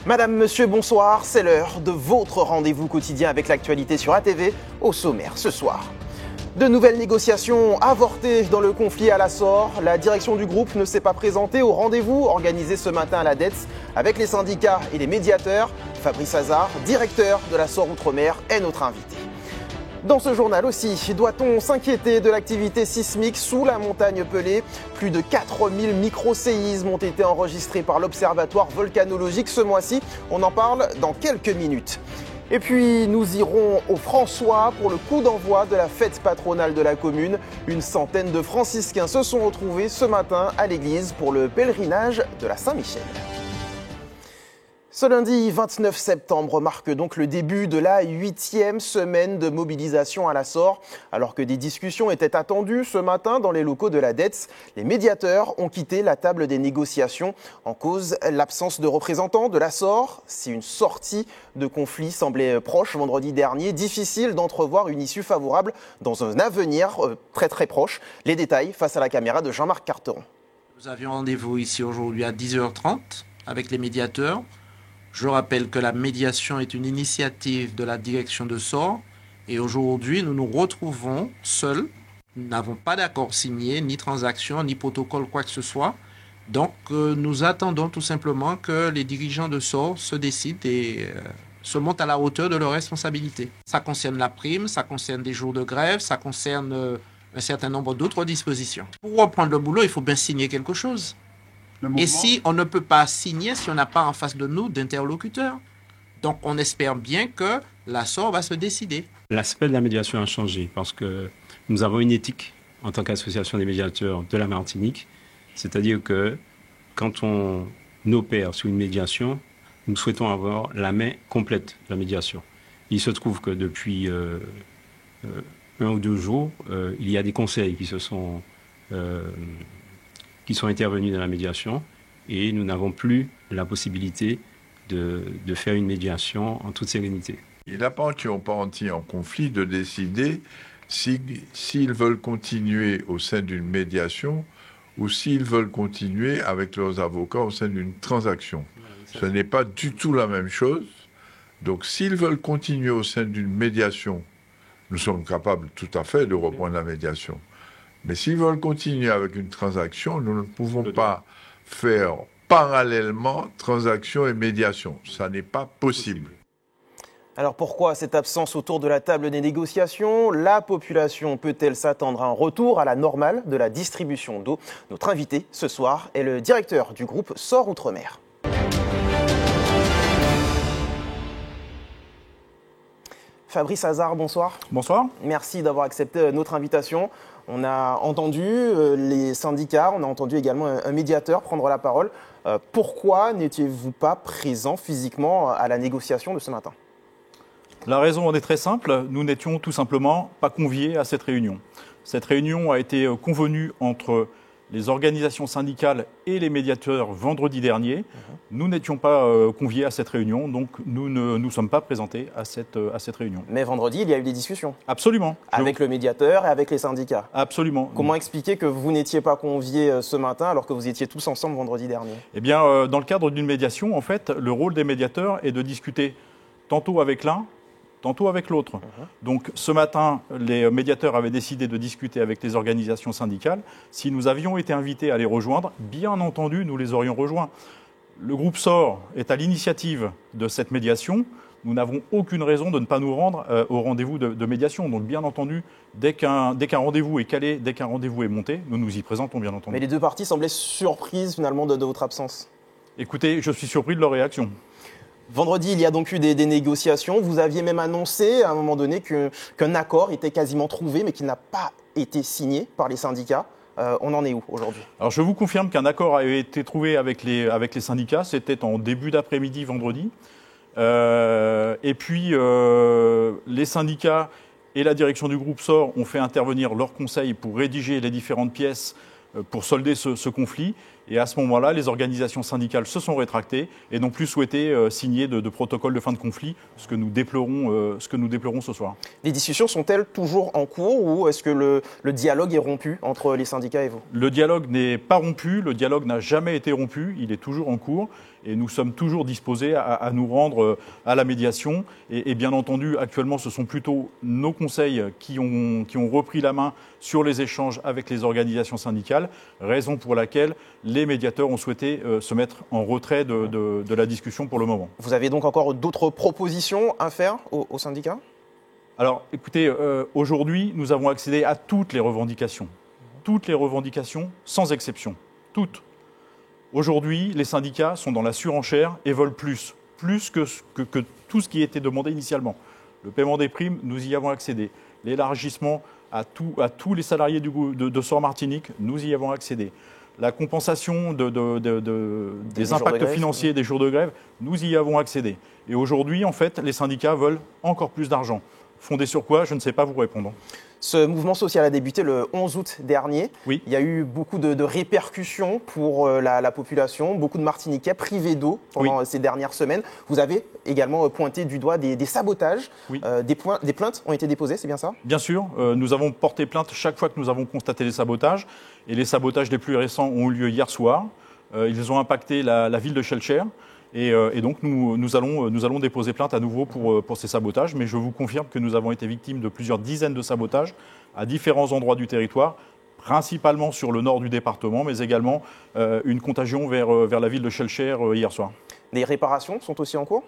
Madame, monsieur, bonsoir, c'est l'heure de votre rendez-vous quotidien avec l'actualité sur ATV, au sommaire ce soir. De nouvelles négociations avortées dans le conflit à l'Assor. La direction du groupe ne s'est pas présentée au rendez-vous organisé ce matin à la DETS avec les syndicats et les médiateurs. Fabrice Hazard, directeur de l'Assor Outre-mer, est notre invité. Dans ce journal aussi, doit-on s'inquiéter de l'activité sismique sous la montagne Pelée? Plus de 4000 micro-séismes ont été enregistrés par l'Observatoire volcanologique ce mois-ci. On en parle dans quelques minutes. Et puis nous irons au François pour le coup d'envoi de la fête patronale de la commune. Une centaine de franciscains se sont retrouvés ce matin à l'église pour le pèlerinage de la Saint-Michel. Ce lundi 29 septembre marque donc le début de la 8e semaine de mobilisation à l'Assor. Alors que des discussions étaient attendues ce matin dans les locaux de la DETS, les médiateurs ont quitté la table des négociations. En cause, l'absence de représentants de l'Assor. Si une sortie de conflit semblait proche vendredi dernier, difficile d'entrevoir une issue favorable dans un avenir très proche. Les détails face à la caméra de Jean-Marc Carteron. Nous avions rendez-vous ici aujourd'hui à 10h30 avec les médiateurs. Je rappelle que la médiation est une initiative de la direction de SOR et aujourd'hui nous nous retrouvons seuls. Nous n'avons pas d'accord signé, ni transaction, ni protocole, quoi que ce soit. Donc nous attendons tout simplement que les dirigeants de SOR se décident et se montent à la hauteur de leurs responsabilités. Ça concerne la prime, ça concerne des jours de grève, ça concerne un certain nombre d'autres dispositions. Pour reprendre le boulot, il faut bien signer quelque chose. Et si on ne peut pas signer, si on n'a pas en face de nous d'interlocuteurs, donc on espère bien que l'Assor va se décider. L'aspect de la médiation a changé parce que nous avons une éthique en tant qu'association des médiateurs de la Martinique, c'est-à-dire que quand on opère sur une médiation, nous souhaitons avoir la main complète de la médiation. Il se trouve que depuis 1 ou 2 jours, il y a des conseils qui sont intervenus dans la médiation et nous n'avons plus la possibilité de faire une médiation en toute sérénité. Il appartient aux parties en conflit de décider s'ils veulent continuer au sein d'une médiation ou s'ils veulent continuer avec leurs avocats au sein d'une transaction. Ce n'est pas du tout la même chose. Donc s'ils veulent continuer au sein d'une médiation, nous sommes capables tout à fait de reprendre la médiation. Mais s'ils veulent continuer avec une transaction, nous ne pouvons pas faire parallèlement transaction et médiation. Ça n'est pas possible. Alors pourquoi cette absence autour de la table des négociations? La population peut-elle s'attendre à un retour à la normale de la distribution d'eau? Notre invité ce soir est le directeur du groupe SOR Outre-mer. Fabrice Hazard, bonsoir. Bonsoir. Merci d'avoir accepté notre invitation. On a entendu les syndicats, on a entendu également un médiateur prendre la parole. Pourquoi n'étiez-vous pas présent physiquement à la négociation de ce matin? La raison en est très simple, nous n'étions tout simplement pas conviés à cette réunion. Cette réunion a été convenue entre les organisations syndicales et les médiateurs vendredi dernier. Nous n'étions pas conviés à cette réunion, donc nous ne nous sommes pas présentés à cette réunion. Mais vendredi, il y a eu des discussions. Absolument. Avec le médiateur et avec les syndicats. Absolument. Comment expliquer que vous n'étiez pas conviés ce matin alors que vous étiez tous ensemble vendredi dernier? Eh bien, dans le cadre d'une médiation, en fait, le rôle des médiateurs est de discuter tantôt avec l'un, tantôt avec l'autre. Donc ce matin, les médiateurs avaient décidé de discuter avec les organisations syndicales. Si nous avions été invités à les rejoindre, bien entendu, nous les aurions rejoints. Le groupe SOR est à l'initiative de cette médiation. Nous n'avons aucune raison de ne pas nous rendre au rendez-vous de médiation. Donc bien entendu, dès qu'un rendez-vous est calé, dès qu'un rendez-vous est monté, nous nous y présentons bien entendu. Mais les deux parties semblaient surprises finalement de votre absence. Écoutez, je suis surpris de leur réaction. Vendredi, il y a donc eu des négociations. Vous aviez même annoncé à un moment donné qu'un accord était quasiment trouvé, mais qui n'a pas été signé par les syndicats. On en est où aujourd'hui? Alors je vous confirme qu'un accord a été trouvé avec les syndicats. C'était en début d'après-midi vendredi. Et puis les syndicats et la direction du groupe SOR ont fait intervenir leurs conseils pour rédiger les différentes pièces pour solder ce conflit. Et à ce moment-là, les organisations syndicales se sont rétractées et n'ont plus souhaité signer de protocole de fin de conflit, ce que nous déplorons ce soir. Les discussions sont-elles toujours en cours ou est-ce que le dialogue est rompu entre les syndicats et vous? Le dialogue n'est pas rompu, le dialogue n'a jamais été rompu, il est toujours en cours. Et nous sommes toujours disposés à nous rendre à la médiation. Et bien entendu, actuellement, ce sont plutôt nos conseils qui ont repris la main sur les échanges avec les organisations syndicales, raison pour laquelle les médiateurs ont souhaité se mettre en retrait de la discussion pour le moment. Vous avez donc encore d'autres propositions à faire aux syndicats? Alors, écoutez, aujourd'hui, nous avons accédé à toutes les revendications sans exception, toutes. Aujourd'hui, les syndicats sont dans la surenchère et veulent plus que tout ce qui était demandé initialement. Le paiement des primes, nous y avons accédé. L'élargissement à tous les salariés de SOR Martinique, nous y avons accédé. La compensation des impacts financiers des jours de grève, nous y avons accédé. Et aujourd'hui, en fait, les syndicats veulent encore plus d'argent. Fondé sur quoi? Je ne sais pas vous répondre. Ce mouvement social a débuté le 11 août dernier. Oui. Il y a eu beaucoup de répercussions pour la population, beaucoup de Martiniquais privés d'eau pendant ces dernières semaines. Vous avez également pointé du doigt des sabotages. Oui. Des plaintes ont été déposées, c'est bien ça? Bien sûr. Nous avons porté plainte chaque fois que nous avons constaté des sabotages. Et les sabotages les plus récents ont eu lieu hier soir. Ils ont impacté la ville de Schellcher. Et donc nous allons déposer plainte à nouveau pour ces sabotages, mais je vous confirme que nous avons été victimes de plusieurs dizaines de sabotages à différents endroits du territoire, principalement sur le nord du département, mais également une contagion vers la ville de Schellcher hier soir. Des réparations sont aussi en cours?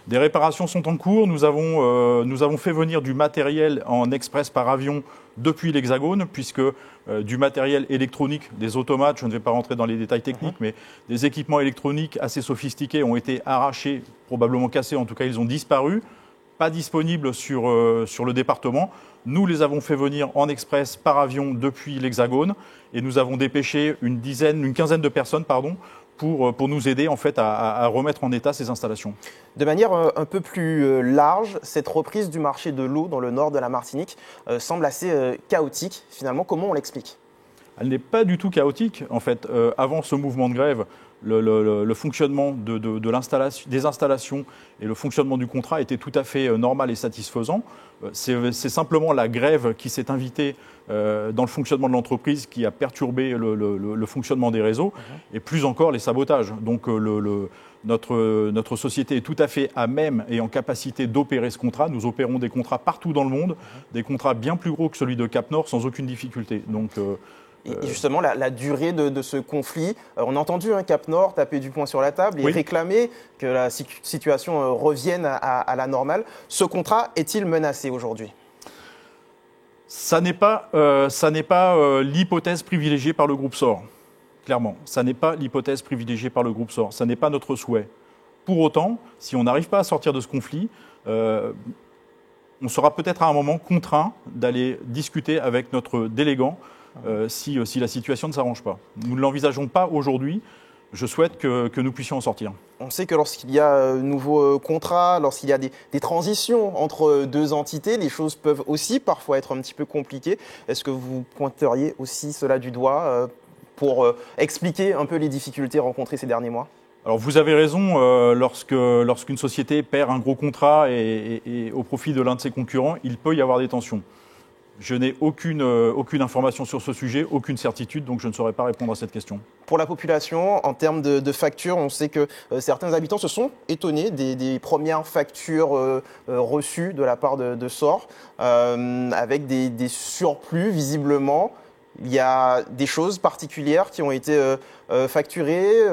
Des réparations sont en cours. Nous avons fait venir du matériel en express par avion depuis l'Hexagone, puisque du matériel électronique, des automates, je ne vais pas rentrer dans les détails techniques, mais des équipements électroniques assez sophistiqués ont été arrachés, probablement cassés, en tout cas ils ont disparu, pas disponibles sur le département. Nous les avons fait venir en express par avion depuis l'Hexagone et nous avons dépêché une quinzaine de personnes, pour nous aider en fait à remettre en état ces installations. De manière un peu plus large, cette reprise du marché de l'eau dans le nord de la Martinique semble assez chaotique. Finalement, comment on l'explique? Elle n'est pas du tout chaotique. En fait, avant ce mouvement de grève, le fonctionnement des installations et le fonctionnement du contrat était tout à fait normal et satisfaisant. C'est simplement la grève qui s'est invitée dans le fonctionnement de l'entreprise qui a perturbé le fonctionnement des réseaux et plus encore les sabotages. Donc notre société est tout à fait à même et en capacité d'opérer ce contrat. Nous opérons des contrats partout dans le monde, des contrats bien plus gros que celui de Cap-Nord sans aucune difficulté. Donc, et justement, la durée de ce conflit, on a entendu Cap-Nord taper du poing sur la table et réclamer que la situation revienne à la normale. Ce contrat est-il menacé aujourd'hui? Ça n'est pas l'hypothèse privilégiée par le groupe SOR, clairement. Ça n'est pas l'hypothèse privilégiée par le groupe SOR. Ça n'est pas notre souhait. Pour autant, si on n'arrive pas à sortir de ce conflit, on sera peut-être à un moment contraint d'aller discuter avec notre délégant si la situation ne s'arrange pas. Nous ne l'envisageons pas aujourd'hui. Je souhaite que nous puissions en sortir. On sait que lorsqu'il y a un nouveau contrat, lorsqu'il y a des transitions entre deux entités, les choses peuvent aussi parfois être un petit peu compliquées. Est-ce que vous pointeriez aussi cela du doigt pour expliquer un peu les difficultés rencontrées ces derniers mois? Alors vous avez raison, lorsqu'une société perd un gros contrat et au profit de l'un de ses concurrents, il peut y avoir des tensions. Je n'ai aucune information sur ce sujet, aucune certitude, donc je ne saurais pas répondre à cette question. Pour la population, en termes de factures, on sait que certains habitants se sont étonnés des premières factures reçues de la part de SOR, avec des surplus visiblement. Il y a des choses particulières qui ont été facturées.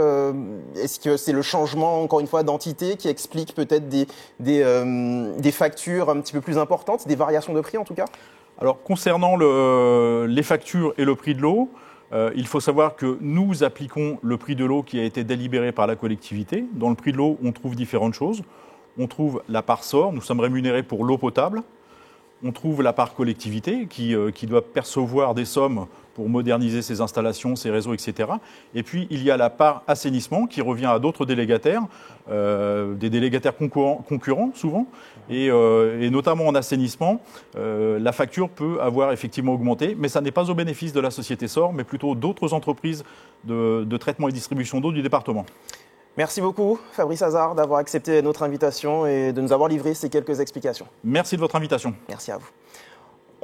Est-ce que c'est le changement, encore une fois, d'entité qui explique peut-être des factures un petit peu plus importantes, des variations de prix en tout cas? Alors, concernant les factures et le prix de l'eau, il faut savoir que nous appliquons le prix de l'eau qui a été délibéré par la collectivité. Dans le prix de l'eau, on trouve différentes choses. On trouve la part SOR, nous sommes rémunérés pour l'eau potable. On trouve la part collectivité qui doit percevoir des sommes pour moderniser ses installations, ses réseaux, etc. Et puis, il y a la part assainissement qui revient à d'autres délégataires, des délégataires concurrents souvent, et notamment en assainissement, la facture peut avoir effectivement augmenté, mais ça n'est pas au bénéfice de la société SOR, mais plutôt d'autres entreprises de traitement et distribution d'eau du département. Merci beaucoup, Fabrice Hazard, d'avoir accepté notre invitation et de nous avoir livré ces quelques explications. Merci de votre invitation. Merci à vous.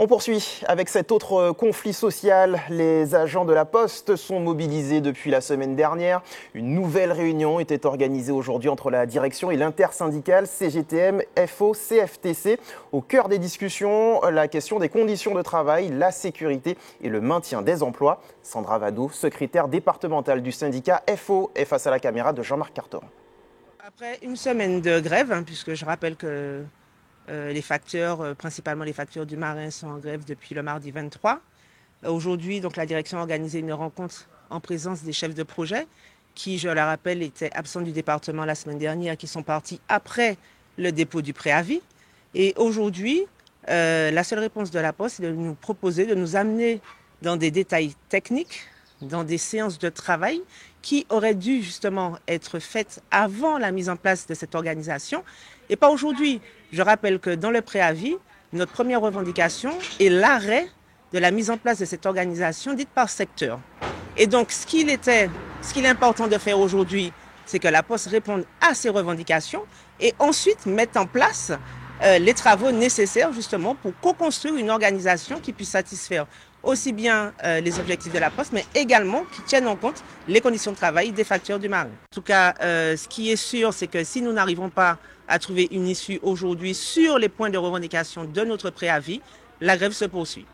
On poursuit avec cet autre conflit social. Les agents de la Poste sont mobilisés depuis la semaine dernière. Une nouvelle réunion était organisée aujourd'hui entre la direction et l'intersyndicale CGTM FO CFTC. Au cœur des discussions, la question des conditions de travail, la sécurité et le maintien des emplois. Sandra Vado, secrétaire départementale du syndicat FO, est face à la caméra de Jean-Marc Carteron. Après une semaine de grève, puisque je rappelle que les facteurs, principalement les facteurs du marin, sont en grève depuis le mardi 23. Aujourd'hui, donc, la direction a organisé une rencontre en présence des chefs de projet qui, je le rappelle, étaient absents du département la semaine dernière, qui sont partis après le dépôt du préavis. Et aujourd'hui, la seule réponse de la Poste est de nous proposer, de nous amener dans des détails techniques, dans des séances de travail qui auraient dû justement être faites avant la mise en place de cette organisation et pas aujourd'hui. Je rappelle que dans le préavis, notre première revendication est l'arrêt de la mise en place de cette organisation dite par secteur. Et donc, ce qu'il est important de faire aujourd'hui, c'est que la Poste réponde à ces revendications et ensuite mette en place les travaux nécessaires justement pour co-construire une organisation qui puisse satisfaire aussi bien les objectifs de la Poste, mais également qui tiennent en compte les conditions de travail des facteurs du marin. En tout cas, ce qui est sûr, c'est que si nous n'arrivons pas à trouver une issue aujourd'hui sur les points de revendication de notre préavis, la grève se poursuit.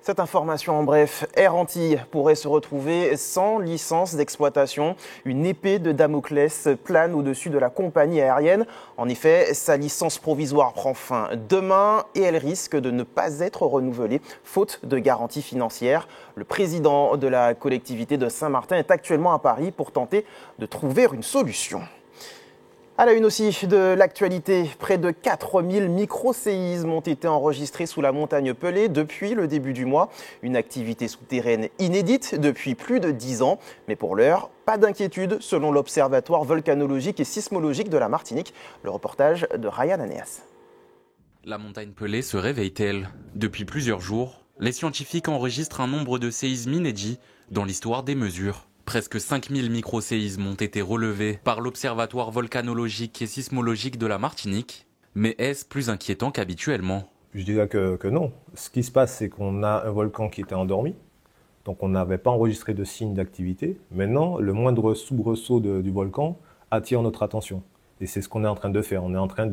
Cette information en bref, Air Antilles pourrait se retrouver sans licence d'exploitation. Une épée de Damoclès plane au-dessus de la compagnie aérienne. En effet, sa licence provisoire prend fin demain et elle risque de ne pas être renouvelée, faute de garantie financière. Le président de la collectivité de Saint-Martin est actuellement à Paris pour tenter de trouver une solution. À la une aussi de l'actualité, près de 4000 micro-séismes ont été enregistrés sous la montagne Pelée depuis le début du mois. Une activité souterraine inédite depuis plus de 10 ans. Mais pour l'heure, pas d'inquiétude selon l'Observatoire volcanologique et sismologique de la Martinique. Le reportage de Ryan Anéas. La montagne Pelée se réveille-t-elle? Depuis plusieurs jours, les scientifiques enregistrent un nombre de séismes inédits dans l'histoire des mesures. Presque 5000 micro-séismes ont été relevés par l'Observatoire volcanologique et sismologique de la Martinique. Mais est-ce plus inquiétant qu'habituellement? Je dirais que non. Ce qui se passe, c'est qu'on a un volcan qui était endormi. Donc on n'avait pas enregistré de signes d'activité. Maintenant, le moindre soubresaut du volcan attire notre attention. Et c'est ce qu'on est en train de faire. On est en train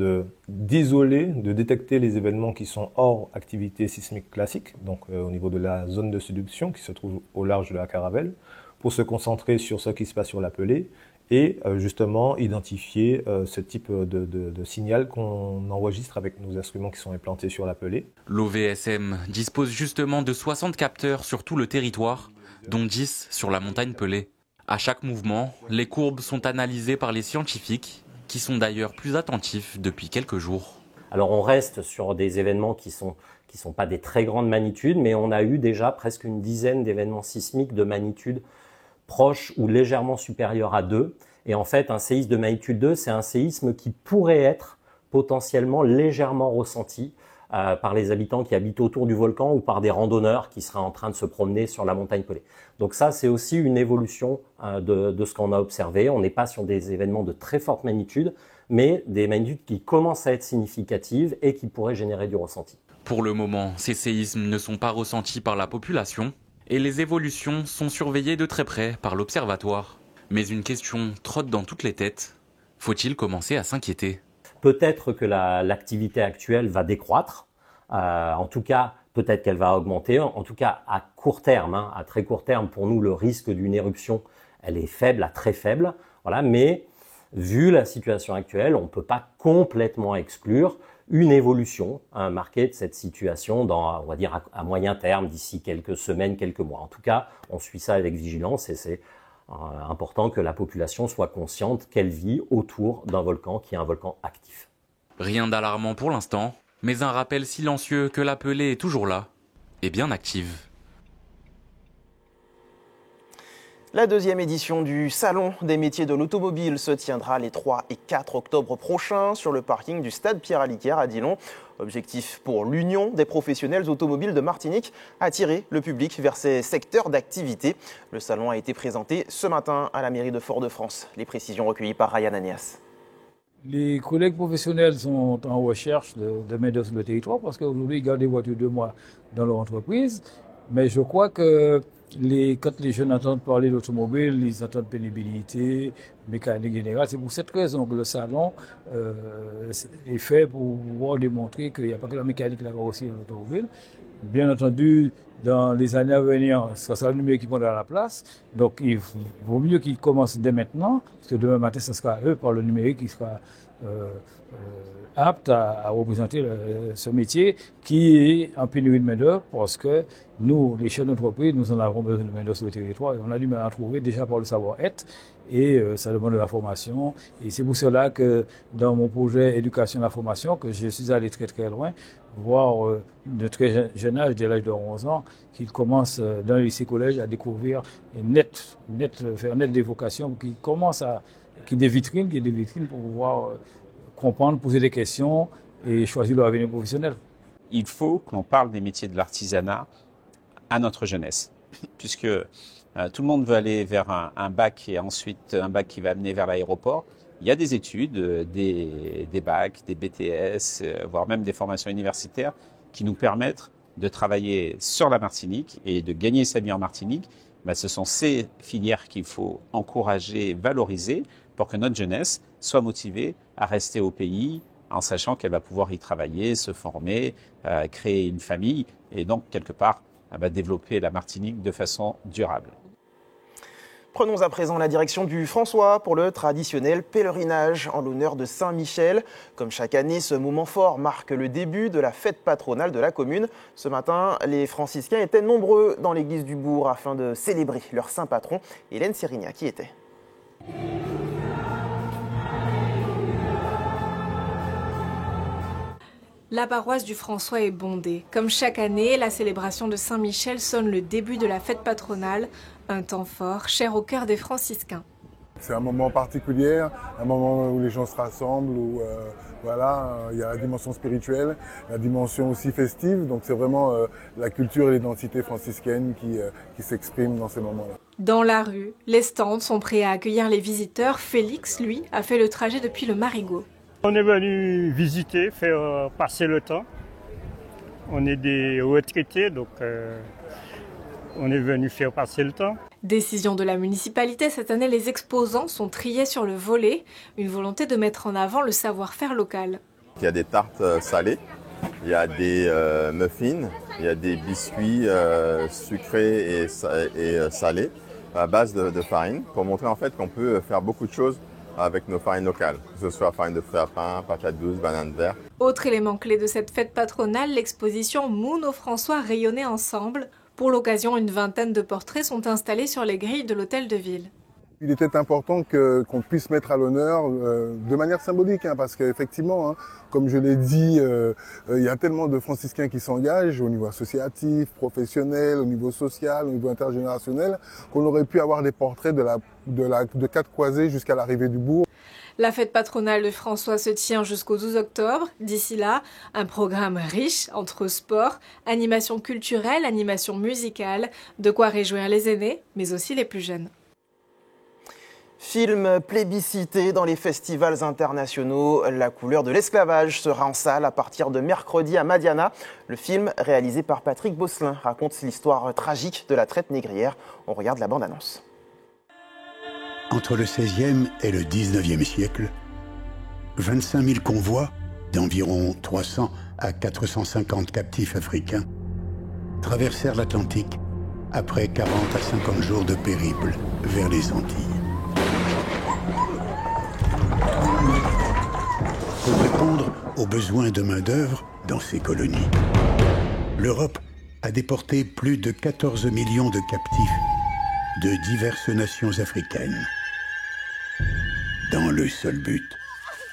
d'isoler, de détecter les événements qui sont hors activité sismique classique, donc au niveau de la zone de subduction qui se trouve au large de la Caravelle, pour se concentrer sur ce qui se passe sur la Pelée et justement identifier ce type de signal qu'on enregistre avec nos instruments qui sont implantés sur la Pelée. L'OVSM dispose justement de 60 capteurs sur tout le territoire, dont 10 sur la montagne Pelée. À chaque mouvement, les courbes sont analysées par les scientifiques, qui sont d'ailleurs plus attentifs depuis quelques jours. Alors on reste sur des événements qui sont pas des très grandes magnitudes, mais on a eu déjà presque une dizaine d'événements sismiques de magnitude proche ou légèrement supérieur à 2. Et en fait, un séisme de magnitude 2, c'est un séisme qui pourrait être potentiellement légèrement ressenti par les habitants qui habitent autour du volcan ou par des randonneurs qui seraient en train de se promener sur la montagne Pelée. Donc ça, c'est aussi une évolution de ce qu'on a observé. On n'est pas sur des événements de très forte magnitude, mais des magnitudes qui commencent à être significatives et qui pourraient générer du ressenti. Pour le moment, ces séismes ne sont pas ressentis par la population et les évolutions sont surveillées de très près par l'Observatoire. Mais une question trotte dans toutes les têtes. Faut-il commencer à s'inquiéter? Peut-être que l'activité actuelle va décroître. En tout cas, peut-être qu'elle va augmenter. En tout cas, à court terme, à très court terme, pour nous, le risque d'une éruption, elle est faible à très faible. Voilà. Mais vu la situation actuelle, on ne peut pas complètement exclure une évolution marquée de cette situation dans, on va dire, à moyen terme, d'ici quelques semaines, quelques mois. En tout cas, on suit ça avec vigilance et c'est important que la population soit consciente qu'elle vit autour d'un volcan qui est un volcan actif. Rien d'alarmant pour l'instant, Mais un rappel silencieux que la Pelée est toujours là et bien active. La deuxième édition du Salon des métiers de l'automobile se tiendra les 3 et 4 octobre prochains sur le parking du stade Pierre-Aliquer à Dillon. Objectif pour l'Union des professionnels automobiles de Martinique, attirer le public vers ces secteurs d'activité. Le salon a été présenté ce matin à la mairie de Fort-de-France. Les précisions recueillies par Ryan Anias. Les collègues professionnels sont en recherche de main-d'œuvre sur le territoire parce qu'aujourd'hui, ils gardent des voitures de mois dans leur entreprise. Mais je crois que quand les jeunes entendent parler d'automobile, ils entendent pénibilité, mécanique générale. C'est pour cette raison que le salon est fait pour pouvoir démontrer qu'il n'y a pas que la mécanique, la carrosserie de l'automobile. Bien entendu, dans les années à venir, ce sera le numérique qui prendra la place. Donc, il vaut mieux qu'ils commencent dès maintenant, parce que demain matin, ce sera eux, par le numérique, qui sera apte à représenter ce métier qui est en pénurie de main-d'œuvre, parce que nous, les chefs d'entreprise, nous en avons besoin de main-d'œuvre sur le territoire et on a du mal à en trouver déjà par le savoir-être et ça demande de la formation. Et c'est pour cela que dans mon projet éducation et la formation, que je suis allé très très loin, voir de très jeune âge, dès l'âge de 11 ans, qu'ils commencent dans le lycée-collège à découvrir faire net des vocations, qu'ils commencent qui des vitrines pour pouvoir comprendre, poser des questions et choisir leur avenir professionnel. Il faut qu'on parle des métiers de l'artisanat à notre jeunesse, puisque tout le monde veut aller vers un bac et ensuite un bac qui va amener vers l'aéroport. Il y a des études, des bacs, des BTS, voire même des formations universitaires qui nous permettent de travailler sur la Martinique et de gagner sa vie en Martinique. Ce sont ces filières qu'il faut encourager, valoriser pour que notre jeunesse soit motivée à rester au pays en sachant qu'elle va pouvoir y travailler, se former, créer une famille et donc quelque part développer la Martinique de façon durable. Prenons à présent la direction du François pour le traditionnel pèlerinage en l'honneur de Saint-Michel. Comme chaque année, ce moment fort marque le début de la fête patronale de la commune. Ce matin, les franciscains étaient nombreux dans l'église du bourg afin de célébrer leur saint patron. Hélène Sérignac y était. La paroisse du François est bondée. Comme chaque année, la célébration de Saint-Michel sonne le début de la fête patronale, un temps fort, cher au cœur des franciscains. C'est un moment particulier, un moment où les gens se rassemblent, où il y a la dimension spirituelle, la dimension aussi festive. Donc c'est vraiment la culture et l'identité franciscaine qui s'expriment dans ces moments-là. Dans la rue, les stands sont prêts à accueillir les visiteurs. Félix, lui, a fait le trajet depuis le Marigot. On est venu visiter, faire passer le temps. On est des retraités, donc on est venu faire passer le temps. Décision de la municipalité, cette année les exposants sont triés sur le volet, une volonté de mettre en avant le savoir-faire local. Il y a des tartes salées, il y a des muffins, il y a des biscuits sucrés et salés à base de farine pour montrer en fait qu'on peut faire beaucoup de choses avec nos farines locales, que ce soit farine de fruits à pain, patates douces, bananes vertes. Autre élément clé de cette fête patronale, l'exposition Moon au François rayonnés ensemble. Pour l'occasion, une vingtaine de portraits sont installés sur les grilles de l'hôtel de ville. Il était important qu'on puisse mettre à l'honneur de manière symbolique, parce qu'effectivement, comme je l'ai dit, il y a tellement de franciscains qui s'engagent au niveau associatif, professionnel, au niveau social, au niveau intergénérationnel, qu'on aurait pu avoir des portraits de quatre croisés jusqu'à l'arrivée du bourg. La fête patronale de François se tient jusqu'au 12 octobre. D'ici là, un programme riche entre sport, animation culturelle, animation musicale, de quoi réjouir les aînés, mais aussi les plus jeunes. Film plébiscité dans les festivals internationaux, La couleur de l'esclavage sera en salle à partir de mercredi à Madiana. Le film, réalisé par Patrick Bosselin, raconte l'histoire tragique de la traite négrière. On regarde la bande-annonce. Entre le XVIe et le XIXe siècle, 25 000 convois d'environ 300 à 450 captifs africains traversèrent l'Atlantique après 40 à 50 jours de périple vers les Antilles. Pour répondre aux besoins de main-d'œuvre dans ces colonies, l'Europe a déporté plus de 14 millions de captifs de diverses nations africaines, dans le seul but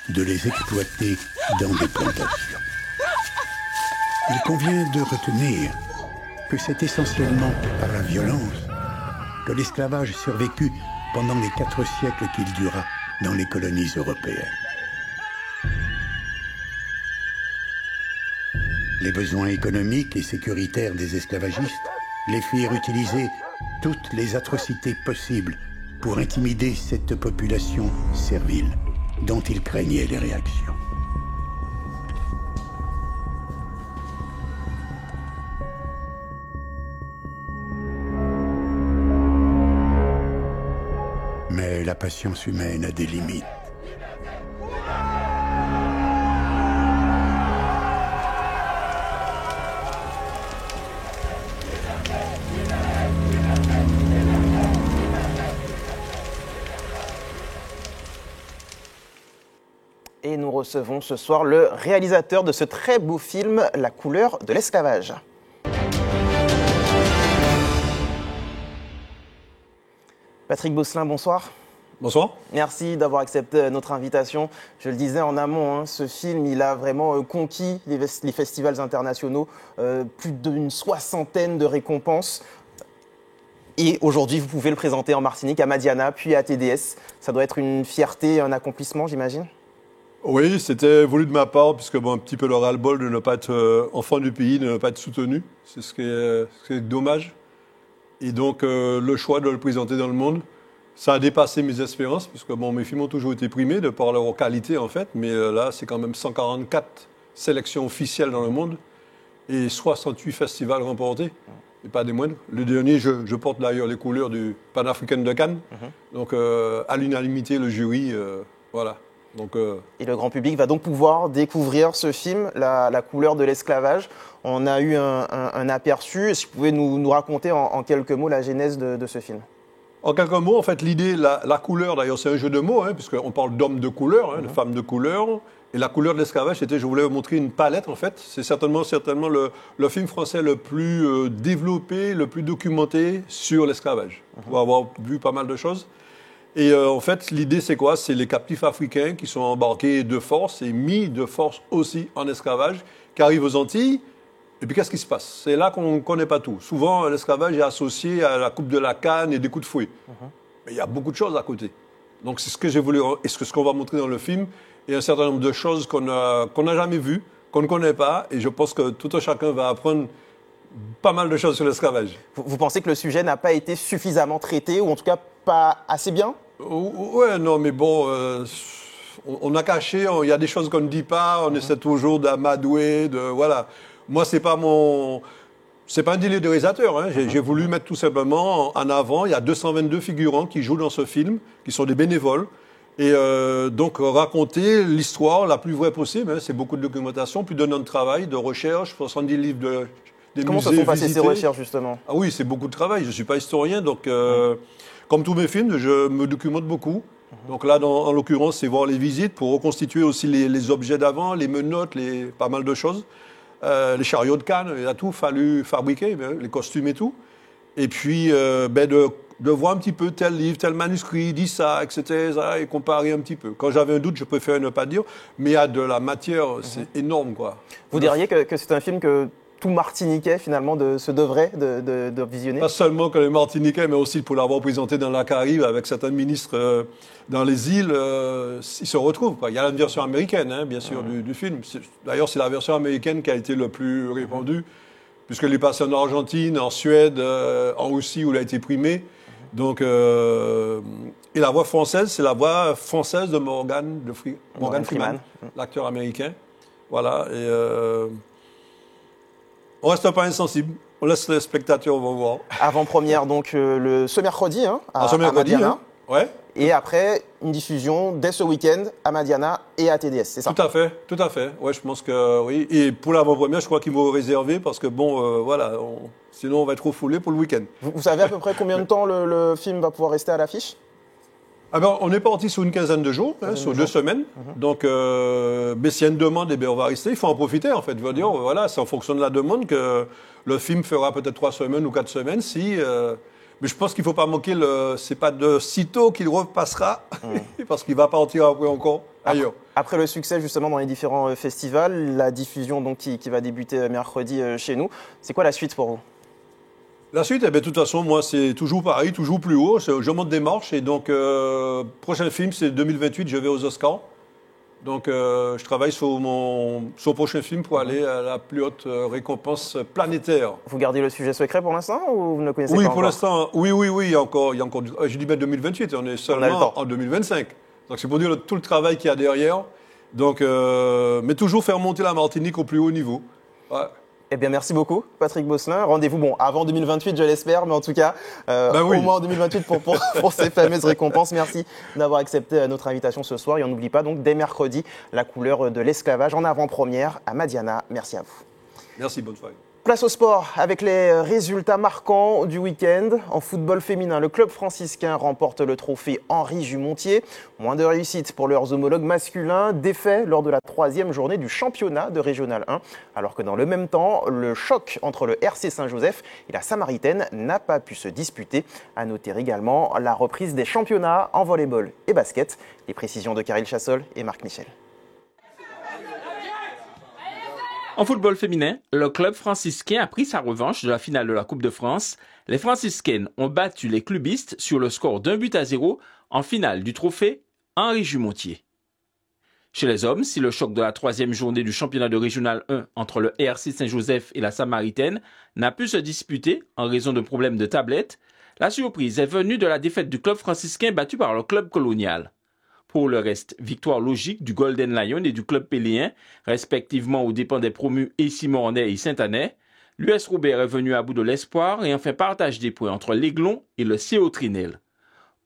de les exploiter dans des plantations. Il convient de retenir que c'est essentiellement par la violence que l'esclavage survécut pendant les 4 siècles qu'il dura dans les colonies européennes. Les besoins économiques et sécuritaires des esclavagistes les firent utiliser toutes les atrocités possibles pour intimider cette population servile dont ils craignaient les réactions. Mais la patience humaine a des limites. Et nous recevons ce soir le réalisateur de ce très beau film, La couleur de l'esclavage. Patrick Bosselin, bonsoir. Bonsoir. Merci d'avoir accepté notre invitation. Je le disais en amont, ce film, il a vraiment conquis les festivals internationaux, plus d'une 60aine de récompenses. Et aujourd'hui, vous pouvez le présenter en Martinique, à Madiana, puis à TDS. Ça doit être une fierté, un accomplissement, j'imagine? Oui, c'était voulu de ma part, puisque un petit peu le ras-le-bol de ne pas être enfant du pays, de ne pas être soutenu. C'est ce qui est dommage. Et donc, le choix de le présenter dans le monde, ça a dépassé mes espérances, puisque mes films ont toujours été primés, de par leur qualité, en fait. Mais là, c'est quand même 144 sélections officielles dans le monde et 68 festivals remportés. Et pas des moindres. Le dernier, je porte d'ailleurs les couleurs du Pan-Africain de Cannes. Donc, à l'unanimité, le jury, voilà. Donc, Et le grand public va donc pouvoir découvrir ce film, La couleur de l'esclavage. On a eu un aperçu. Est-ce que vous pouvez nous raconter en quelques mots la genèse de ce film? En quelques mots, en fait, l'idée, la couleur, d'ailleurs, c'est un jeu de mots, puisqu'on parle d'hommes de couleur, de femmes de couleur. Et la couleur de l'esclavage, c'était, je voulais vous montrer une palette, en fait. C'est certainement le film français le plus développé, le plus documenté sur l'esclavage. On va avoir vu pas mal de choses. Et en fait, l'idée, c'est quoi? C'est les captifs africains qui sont embarqués de force et mis de force aussi en esclavage, qui arrivent aux Antilles. Et puis, qu'est-ce qui se passe? C'est là qu'on ne connaît pas tout. Souvent, l'esclavage est associé à la coupe de la canne et des coups de fouet. Mais il y a beaucoup de choses à côté. Donc, c'est ce que j'ai voulu, et ce qu'on va montrer dans le film, et un certain nombre de choses qu'on n'a jamais vues, qu'on ne connaît pas. Et je pense que tout un chacun va apprendre pas mal de choses sur l'esclavage. Vous pensez que le sujet n'a pas été suffisamment traité, ou en tout cas pas assez bien? Ouais, non, mais bon, on a caché, il y a des choses qu'on ne dit pas, on essaie toujours d'amadouer, voilà. Moi, c'est pas un délire de réalisateur. J'ai voulu mettre tout simplement en avant, il y a 222 figurants qui jouent dans ce film, qui sont des bénévoles. Et donc, raconter l'histoire la plus vraie possible. C'est beaucoup de documentation, plus d'un an de travail, de recherche, 70 livres des musées. Comment se sont passées ces recherches, justement? Ah oui, c'est beaucoup de travail. Je ne suis pas historien, donc comme tous mes films, je me documente beaucoup. Donc là, en l'occurrence, c'est voir les visites pour reconstituer aussi les objets d'avant, les menottes, pas mal de choses. Les chariots de Cannes, il a tout fallu fabriquer, les costumes et tout. Et puis, de voir un petit peu tel livre, tel manuscrit, dit ça, etc., et comparer un petit peu. Quand j'avais un doute, je préférais ne pas dire, mais il y a de la matière, c'est énorme, quoi. Vous diriez que c'est un film que tout Martiniquais, finalement, se devrait de visionner? Pas seulement que les Martiniquais, mais aussi pour l'avoir présenté dans la Caraïbe avec certains ministres dans les îles, ils se retrouvent, quoi. Il y a la version américaine, bien sûr, du film. D'ailleurs, c'est la version américaine qui a été le plus répandue, puisqu'elle est passée en Argentine, en Suède, en Russie, où elle a été primée. Donc, et la voix française, c'est la voix française de Morgan Freeman, l'acteur américain. Voilà. Et on reste pas insensible. On laisse les spectateurs voir. Avant-première, donc, ce mercredi, à Madiana. Ouais. Et après, une diffusion dès ce week-end à Madiana et à TDS, c'est ça? Tout à fait, tout à fait. Ouais, je pense que oui. Et pour l'avant-première, je crois qu'il faut réserver parce que bon, voilà, sinon on va être refoulé pour le week-end. Vous savez à peu près combien de temps le film va pouvoir rester à l'affiche? On est parti sur une quinzaine de jours, sur 2 semaines. Donc, s'il y a une demande, on va rester. Il faut en profiter, en fait. Je veux dire, voilà, c'est en fonction de la demande que le film fera peut-être 3 semaines ou 4 semaines. Mais je pense qu'il ne faut pas manquer c'est pas de sitôt qu'il repassera, parce qu'il va partir après encore. ailleurs. Après le succès justement dans les différents festivals, la diffusion donc qui va débuter mercredi chez nous, c'est quoi la suite pour vous? La suite, de toute façon, moi, c'est toujours pareil, toujours plus haut. Je monte des marches et donc, prochain film, c'est 2028, je vais aux Oscars. Donc, je travaille sur mon prochain film pour aller à la plus haute récompense planétaire. Vous gardez le sujet secret pour l'instant ou vous ne connaissez pas encore? Oui, pour l'instant, oui, il y a encore je dis bien 2028, on est seulement en 2025. Donc, c'est pour dire tout le travail qu'il y a derrière. Donc, mais toujours faire monter la Martinique au plus haut niveau. Ouais. Eh bien, merci beaucoup, Patrick Bosselin. Rendez-vous, avant 2028, je l'espère, mais en tout cas, au moins en 2028 pour ces fameuses récompenses. Merci d'avoir accepté notre invitation ce soir. Et on n'oublie pas, donc, dès mercredi, la couleur de l'esclavage en avant-première à Madiana. Merci à vous. Merci, bonne soirée. Place au sport avec les résultats marquants du week-end. En football féminin, le club franciscain remporte le trophée Henri Jumontier. Moins de réussite pour leurs homologues masculins, défaits lors de la 3e journée du championnat de Régional 1. Alors que dans le même temps, le choc entre le RC Saint-Joseph et la Samaritaine n'a pas pu se disputer. À noter également la reprise des championnats en volleyball et basket. Les précisions de Karil Chassol et Marc Michel. En football féminin, le club franciscain a pris sa revanche de la finale de la Coupe de France. Les franciscaines ont battu les clubistes sur le score d'1-0 en finale du trophée Henri Jumontier. Chez les hommes, si le choc de la 3e journée du championnat de Régional 1 entre le RC Saint-Joseph et la Samaritaine n'a pu se disputer en raison de problèmes de tablettes, la surprise est venue de la défaite du club franciscain battu par le club colonial. Pour le reste, victoire logique du Golden Lion et du club péléen, respectivement aux dépens des promus Issy-Mornay et Saint-Anais. L'US Robert est venu à bout de l'espoir et enfin partage des points entre l'Aiglon et le CO Trinel.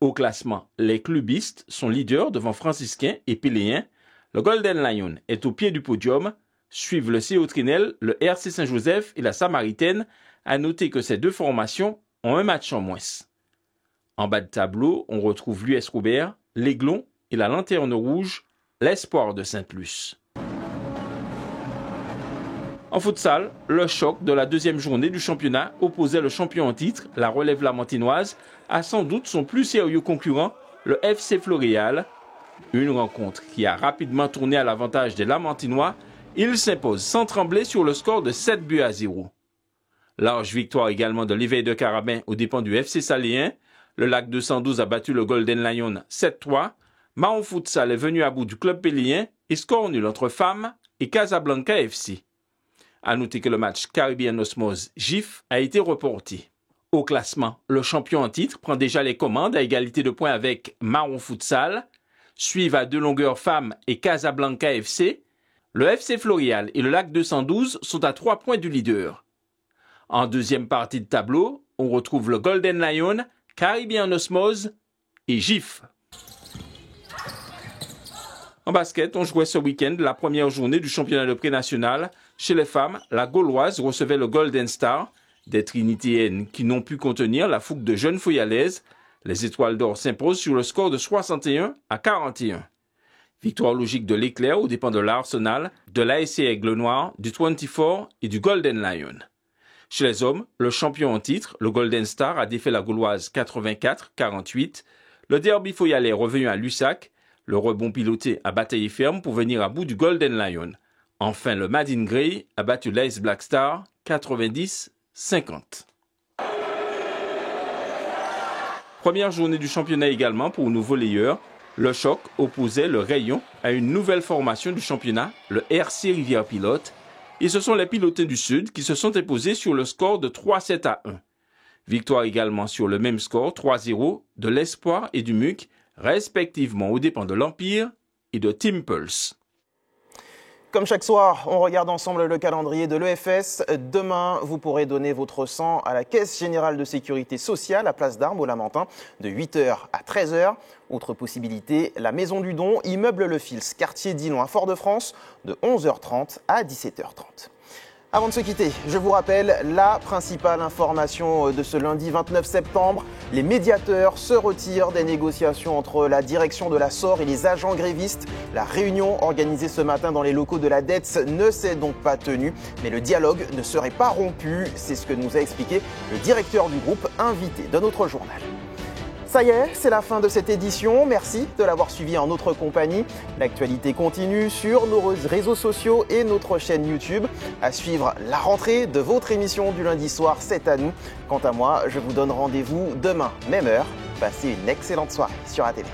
Au classement, les clubistes sont leaders devant Franciscains et Péléens. Le Golden Lion est au pied du podium. Suivent le CO Trinel, le RC Saint-Joseph et la Samaritaine. À noter que ces deux formations ont un match en moins. En bas de tableau, on retrouve l'US Robert, l'Aiglon et la Lanterne Rouge, l'espoir de Sainte-Luce. En futsal, le choc de la 2e journée du championnat opposait le champion en titre, la Relève Lamantinoise, à sans doute son plus sérieux concurrent, le FC Floréal. Une rencontre qui a rapidement tourné à l'avantage des Lamantinois. Ils s'imposent sans trembler sur le score de 7-0. Large victoire également de l'Éveil de Carabin aux dépens du FC Saléen. Le Lac 212 a battu le Golden Lion 7-3. Mahon Futsal est venu à bout du club péléen et score nul entre Femmes et Casablanca FC. À noter que le match Caribbean Osmose GIF a été reporté. Au classement, le champion en titre prend déjà les commandes à égalité de points avec Mahon Futsal. Suivent à 2 longueurs Femmes et Casablanca FC. Le FC Floréal et le Lac 212 sont à 3 points du leader. En deuxième partie de tableau, on retrouve le Golden Lion, Caribbean Osmose et GIF. En basket, on jouait ce week-end la première journée du championnat de pré-national. Chez les femmes, la Gauloise recevait le Golden Star, des Trinitéennes qui n'ont pu contenir la fougue de jeunes Foyalaises. Les Étoiles d'Or s'imposent sur le score de 61-41. Victoire logique de l'Éclair aux dépens de l'Arsenal, de l'ASC Aigle Noir, du 24 et du Golden Lion. Chez les hommes, le champion en titre, le Golden Star, a défait la Gauloise 84-48. Le derby Foyalais est revenu à Lussac. Le rebond piloté a bataillé ferme pour venir à bout du Golden Lion. Enfin, le Madin Grey a battu l'AS Black Star 90-50. Première journée du championnat également pour nos volleyeurs. Le choc opposait le Rayon à une nouvelle formation du championnat, le RC Rivière Pilote. Et ce sont les Pilotins du Sud qui se sont imposés sur le score de 3-7-1. Victoire également sur le même score, 3-0, de l'Espoir et du MUC, respectivement aux dépens de l'Empire et de Team Pulse. Comme chaque soir, on regarde ensemble le calendrier de l'EFS. Demain, vous pourrez donner votre sang à la Caisse Générale de Sécurité Sociale à Place d'Armes au Lamentin de 8h à 13h. Autre possibilité, la Maison du Don, immeuble Le Fils, quartier Dillon à Fort-de-France de 11h30 à 17h30. Avant de se quitter, je vous rappelle la principale information de ce lundi 29 septembre. Les médiateurs se retirent des négociations entre la direction de la SOR et les agents grévistes. La réunion organisée ce matin dans les locaux de la DETS ne s'est donc pas tenue, mais le dialogue ne serait pas rompu. C'est ce que nous a expliqué le directeur du groupe invité de notre journal. Ça y est, c'est la fin de cette édition. Merci de l'avoir suivi en notre compagnie. L'actualité continue sur nos réseaux sociaux et notre chaîne YouTube. À suivre la rentrée de votre émission du lundi soir, c'est à nous. Quant à moi, je vous donne rendez-vous demain, même heure. Passez une excellente soirée sur ATV.